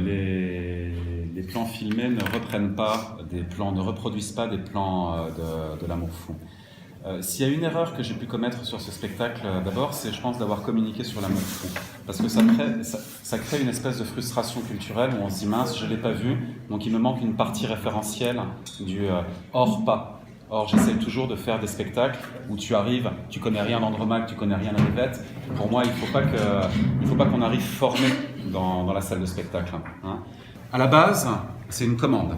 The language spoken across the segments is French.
les plans filmés ne reprennent pas des plans, ne reproduisent pas des plans de l'amour fou. S'il y a une erreur que j'ai pu commettre sur ce spectacle, d'abord, c'est, je pense, d'avoir communiqué sur l'amour fou. Parce que ça crée une espèce de frustration culturelle où on se dit, mince, je ne l'ai pas vu, donc il me manque une partie référentielle du hors pas. Or, j'essaie toujours de faire des spectacles où tu arrives, tu connais rien d'Andromaque, tu connais rien de Rivette. Pour moi, il ne faut pas qu'on arrive formé dans la salle de spectacle. Hein. À la base, c'est une commande.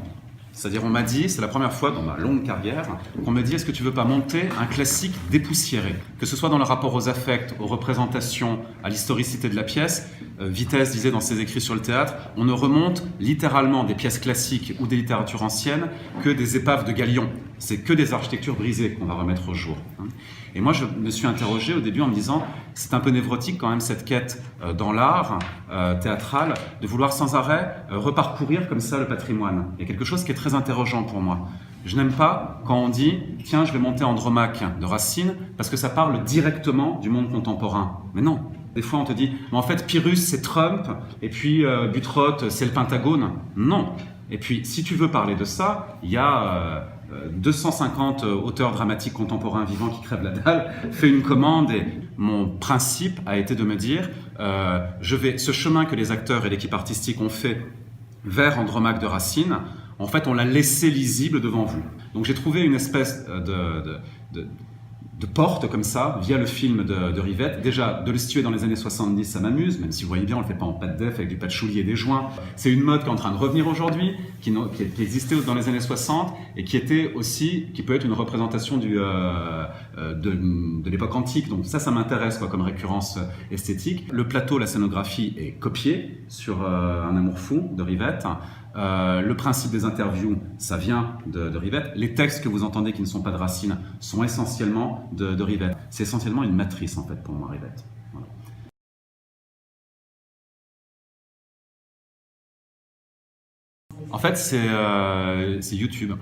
C'est-à-dire, on m'a dit, c'est la première fois dans ma longue carrière, qu'on me dit, est-ce que tu veux pas monter un classique dépoussiéré? Que ce soit dans le rapport aux affects, aux représentations, à l'historicité de la pièce. Vitesse disait dans ses écrits sur le théâtre, on ne remonte littéralement des pièces classiques ou des littératures anciennes que des épaves de galions. C'est que des architectures brisées qu'on va remettre au jour. Et moi, je me suis interrogé au début en me disant, c'est un peu névrotique quand même cette quête dans l'art théâtral, de vouloir sans arrêt reparcourir comme ça le patrimoine. Il y a quelque chose qui est très interrogeant pour moi. Je n'aime pas quand on dit, tiens, je vais monter Andromaque de Racine, parce que ça parle directement du monde contemporain. Mais non. Des fois, on te dit, mais en fait, Pyrrhus, c'est Trump, et puis Butroth, c'est le Pentagone. Non. Et puis, si tu veux parler de ça, il y a 250 auteurs dramatiques contemporains vivants qui crèvent la dalle, fait une commande, et mon principe a été de me dire, ce chemin que les acteurs et l'équipe artistique ont fait vers Andromaque de Racine, en fait, on l'a laissé lisible devant vous. Donc j'ai trouvé une espèce de porte comme ça, via le film de Rivette. Déjà, de le situer dans les années 70, ça m'amuse, même si vous voyez bien, on ne le fait pas en pâte d'œuf avec du patchouli et des joints. C'est une mode qui est en train de revenir aujourd'hui, qui existait dans les années 60, et qui peut être une représentation de l'époque antique. Donc ça m'intéresse comme récurrence esthétique. Le plateau, la scénographie est copiée sur Un amour fou de Rivette. Le principe des interviews, ça vient de Rivette. Les textes que vous entendez qui ne sont pas de Racine sont essentiellement de Rivette. C'est essentiellement une matrice en fait pour moi, Rivette. Voilà. En fait, c'est YouTube.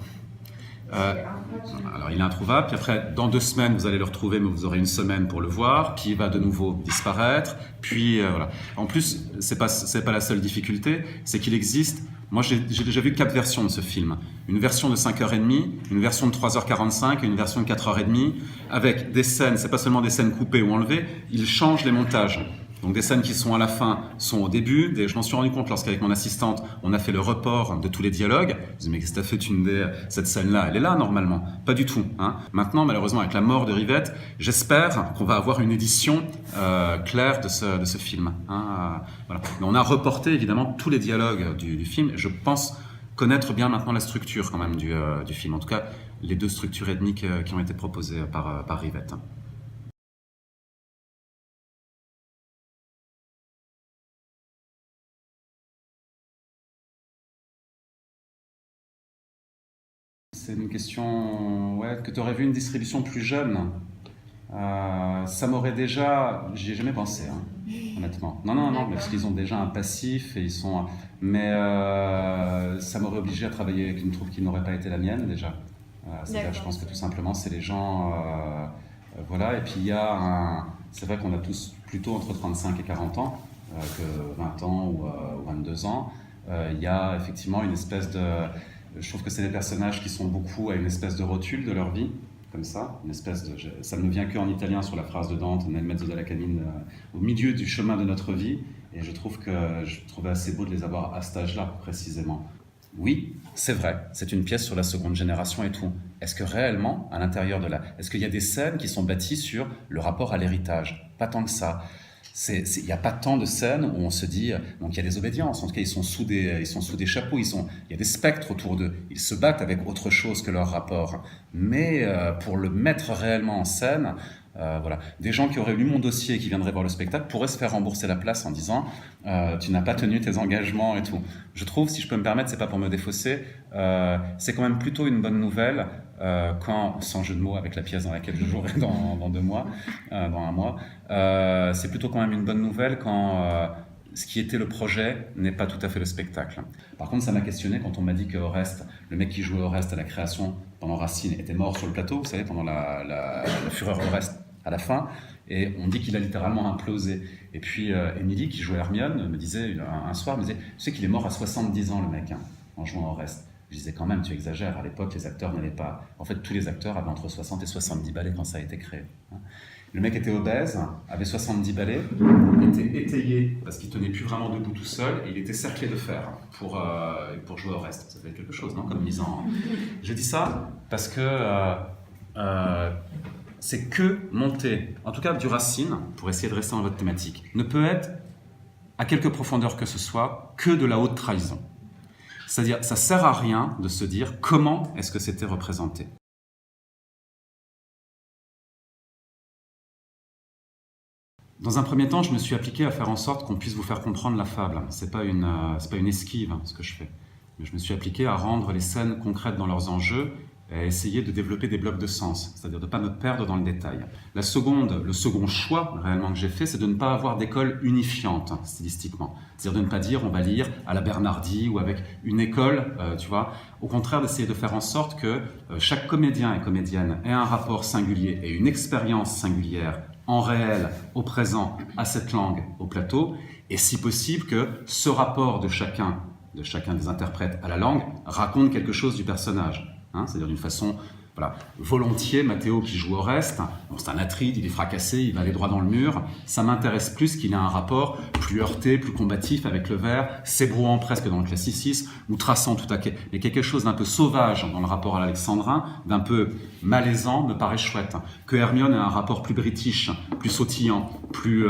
Alors il est introuvable, puis après dans 2 semaines vous allez le retrouver, mais vous aurez une semaine pour le voir, puis il va de nouveau disparaître, puis voilà. En plus, c'est pas la seule difficulté, c'est qu'il existe. Moi j'ai déjà vu 4 versions de ce film. Une version de 5h30, une version de 3h45 et une version de 4h30, avec des scènes, c'est pas seulement des scènes coupées ou enlevées, il change les montages. Donc des scènes qui sont à la fin sont au début. Je m'en suis rendu compte lorsqu'avec mon assistante, on a fait le report de tous les dialogues. Je me dis, mais qu'est-ce que t'as fait, cette scène-là, elle est là normalement. Pas du tout. Hein. Maintenant, malheureusement, avec la mort de Rivette, j'espère qu'on va avoir une édition claire de ce film. Hein. Voilà. Mais on a reporté évidemment tous les dialogues du film. Je pense connaître bien maintenant la structure quand même du film. En tout cas, les 2 structures ethniques qui ont été proposées par Rivette. C'est une question, que tu aurais vu une distribution plus jeune. Ça m'aurait déjà, j'y ai jamais pensé, hein, honnêtement. Non, mais parce qu'ils ont déjà un passif et ils sont, mais ça m'aurait obligé à travailler avec une troupe qui n'aurait pas été la mienne déjà. Je pense que tout simplement, c'est les gens, voilà. Et puis il y a c'est vrai qu'on a tous plutôt entre 35 et 40 ans que 20 ans ou 22 ans. Il y a effectivement une espèce de je trouve que c'est des personnages qui sont beaucoup à une espèce de rotule de leur vie, comme ça, ça ne me vient qu'en italien sur la phrase de Dante, nel mezzo della cammina, au milieu du chemin de notre vie, et je trouvais assez beau de les avoir à cet âge-là, précisément. Oui, c'est vrai, c'est une pièce sur la seconde génération et tout. Est-ce que réellement, à l'intérieur est-ce qu'il y a des scènes qui sont bâties sur le rapport à l'héritage? Pas tant que ça. Il n'y a pas tant de scènes où on se dit, donc il y a des obédiences, en tout cas ils sont sous des chapeaux, il y a des spectres autour d'eux, ils se battent avec autre chose que leur rapport. Mais pour le mettre réellement en scène, voilà. Des gens qui auraient lu mon dossier et qui viendraient voir le spectacle pourraient se faire rembourser la place en disant tu n'as pas tenu tes engagements et tout. Je trouve, si je peux me permettre, c'est pas pour me défausser, c'est quand même plutôt une bonne nouvelle quand, sans jeu de mots avec la pièce dans laquelle je jouerai dans 2 mois, dans 1 mois, c'est plutôt quand même une bonne nouvelle quand ce qui était le projet n'est pas tout à fait le spectacle. Par contre, ça m'a questionné quand on m'a dit que Oreste, le mec qui jouait Oreste à la création pendant Racine, était mort sur le plateau, vous savez, pendant la fureur d'Oreste. à la fin, et on dit qu'il a littéralement implosé. Et puis Émilie, qui jouait Hermione, me disait un soir, me disait, tu sais qu'il est mort à 70 ans le mec, hein, en jouant au reste. Je disais quand même, tu exagères, à l'époque les acteurs n'avaient pas... En fait tous les acteurs avaient entre 60 et 70 balais quand ça a été créé. Hein. Le mec était obèse, avait 70 balais, était étayé parce qu'il tenait plus vraiment debout tout seul, et il était cerclé de fer pour jouer au reste. Ça fait quelque chose, non, comme mise en... Je dis ça parce que c'est que monter, en tout cas du Racine, pour essayer de rester dans votre thématique, ne peut être, à quelque profondeur que ce soit, que de la haute trahison. C'est-à-dire, ça sert à rien de se dire comment est-ce que c'était représenté. Dans un premier temps, je me suis appliqué à faire en sorte qu'on puisse vous faire comprendre la fable. C'est pas une esquive, ce que je fais. Mais je me suis appliqué à rendre les scènes concrètes dans leurs enjeux et à essayer de développer des blocs de sens, c'est-à-dire de ne pas me perdre dans le détail. Le second choix réellement que j'ai fait, c'est de ne pas avoir d'école unifiante stylistiquement. C'est-à-dire de ne pas dire on va lire à la Bernardi ou avec une école, tu vois. Au contraire, d'essayer de faire en sorte que chaque comédien et comédienne ait un rapport singulier et une expérience singulière en réel, au présent, à cette langue, au plateau, et si possible que ce rapport de chacun des interprètes à la langue raconte quelque chose du personnage. Hein, c'est-à-dire d'une façon, voilà, volontiers, Mathéo qui joue au reste, bon, c'est un Atride, il est fracassé, il va aller droit dans le mur, ça m'intéresse plus qu'il ait un rapport plus heurté, plus combatif avec le vers, s'ébrouant presque dans le classicisme, ou traçant tout à fait, mais quelque chose d'un peu sauvage dans le rapport à l'alexandrin, d'un peu malaisant, me paraît chouette. Que Hermione ait un rapport plus british, plus sautillant, plus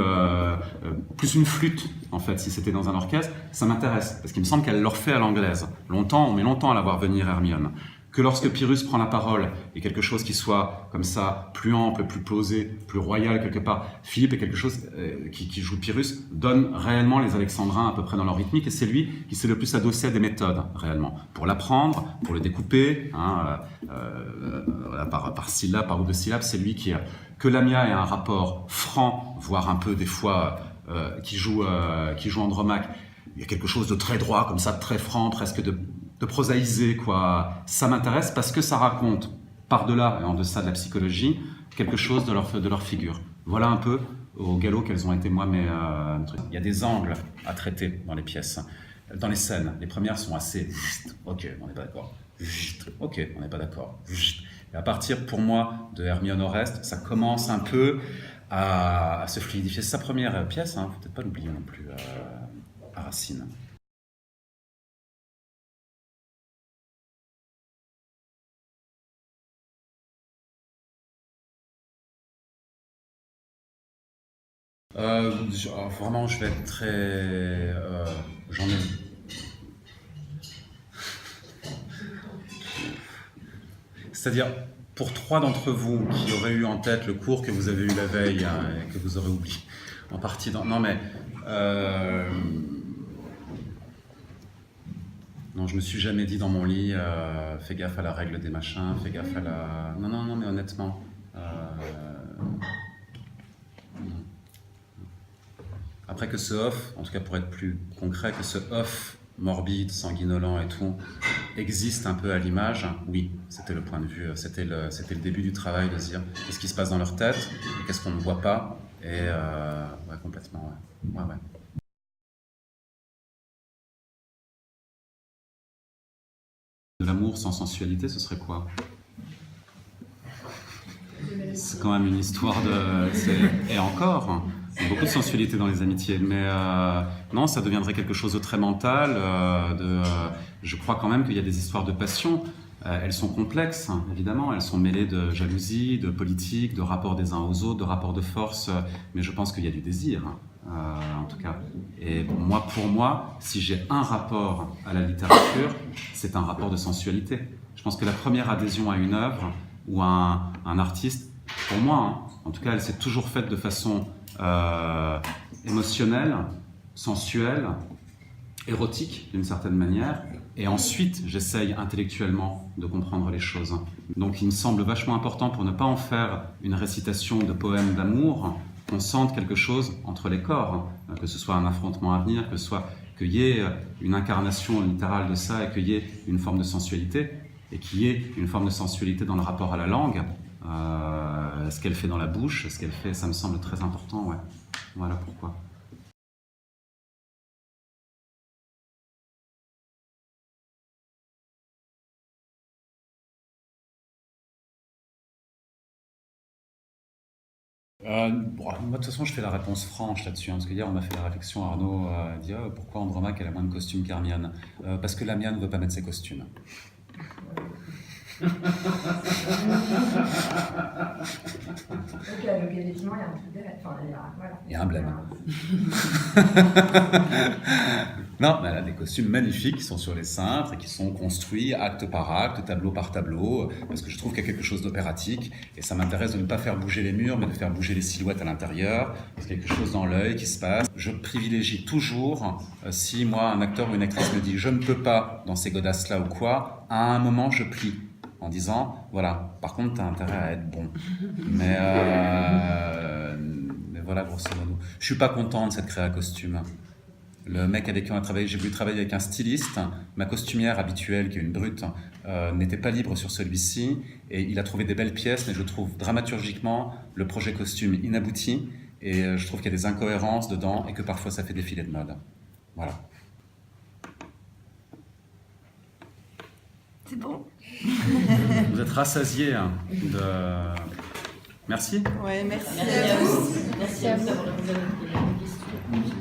une flûte, en fait, si c'était dans un orchestre, ça m'intéresse, parce qu'il me semble qu'elle l'orphée à l'anglaise. On met longtemps à la voir venir, Hermione. Que lorsque Pyrrhus prend la parole, et quelque chose qui soit comme ça, plus ample, plus posé, plus royal quelque part, Philippe est quelque chose qui joue Pyrrhus, donne réellement les alexandrins à peu près dans leur rythmique, et c'est lui qui s'est le plus adossé à des méthodes, réellement, pour l'apprendre, pour le découper, hein, par syllabe, par ou de syllabes, c'est lui qui... Que Lamia ait un rapport franc, voire un peu des fois, qui joue Andromaque, il y a quelque chose de très droit, comme ça, de très franc, presque de prosaïsé, quoi. Ça m'intéresse parce que ça raconte, par-delà et en deçà de la psychologie, quelque chose de leur figure. Voilà un peu, au galop, quels ont été, moi, mes trucs. Il y a des angles à traiter dans les pièces, dans les scènes. Les premières sont assez... Ok, on n'est pas d'accord. Ok, on n'est pas d'accord. Et à partir, pour moi, de Hermione Oreste, ça commence un peu à se fluidifier. C'est sa première pièce, hein, faut peut-être pas l'oublier non plus, à Racine. Vraiment, je vais être très... j'en ai... C'est-à-dire, pour 3 d'entre vous qui auraient eu en tête le cours que vous avez eu la veille, hein, et que vous aurez oublié, en partie dans... Non, mais... Non, je me suis jamais dit dans mon lit, fais gaffe à la règle des machins, fais gaffe à la... Non, mais honnêtement... Après que ce off, en tout cas pour être plus concret, que ce off morbide, sanguinolent et tout, existe un peu à l'image, oui, c'était le point de vue, c'était le début du travail de se dire qu'est-ce qui se passe dans leur tête, et qu'est-ce qu'on ne voit pas, et ouais, complètement, ouais. De l'amour sans sensualité, ce serait quoi? C'est quand même une histoire de... Et encore, il y a beaucoup de sensualité dans les amitiés, mais non, ça deviendrait quelque chose de très mental. Je crois quand même qu'il y a des histoires de passion. Elles sont complexes, hein, évidemment. Elles sont mêlées de jalousie, de politique, de rapports des uns aux autres, de rapports de force. Mais je pense qu'il y a du désir, en tout cas. Et moi, pour moi, si j'ai un rapport à la littérature, c'est un rapport de sensualité. Je pense que la première adhésion à une œuvre ou à un artiste, pour moi, hein, en tout cas, elle s'est toujours faite de façon émotionnelle, sensuelle, érotique d'une certaine manière, et ensuite j'essaye intellectuellement de comprendre les choses. Donc il me semble vachement important, pour ne pas en faire une récitation de poèmes d'amour, qu'on sente quelque chose entre les corps, que ce soit un affrontement à venir, qu'il y ait une incarnation littérale de ça, et qu'il y ait une forme de sensualité, et qu'il y ait une forme de sensualité dans le rapport à la langue. Ce qu'elle fait dans la bouche, ce qu'elle fait, ça me semble très important, ouais. Voilà pourquoi. Bon, moi, de toute façon, je fais la réponse franche là-dessus, hein, parce que hier, on m'a fait la réflexion, Arnaud a dit pourquoi Andromaque elle a moins de costumes qu'Hermione parce que Lamia ne veut pas mettre ses costumes. Donc, effectivement, il y a un truc derrière. Enfin, il y a un blême. Non, mais elle a des costumes magnifiques qui sont sur les cintres et qui sont construits acte par acte, tableau par tableau, parce que je trouve qu'il y a quelque chose d'opératique et ça m'intéresse de ne pas faire bouger les murs, mais de faire bouger les silhouettes à l'intérieur. Il y a quelque chose dans l'œil qui se passe. Je privilégie toujours, si moi, un acteur ou une actrice me dit « je ne peux pas dans ces godasses-là » ou quoi, à un moment, je plie en disant « voilà, par contre, tu as intérêt à être bon ». Mais voilà, grosso modo. Je suis pas content de cette créa costume. Le mec avec qui on a travaillé, j'ai voulu travailler avec un styliste. Ma costumière habituelle, qui est une brute, n'était pas libre sur celui-ci. Et il a trouvé des belles pièces, mais je trouve dramaturgiquement le projet costume inabouti. Et je trouve qu'il y a des incohérences dedans et que parfois ça fait défiler de mode. Voilà. C'est bon. Vous êtes rassasiés de... Merci. Ouais, merci. Merci à vous. Merci à vous d'avoir posé la question.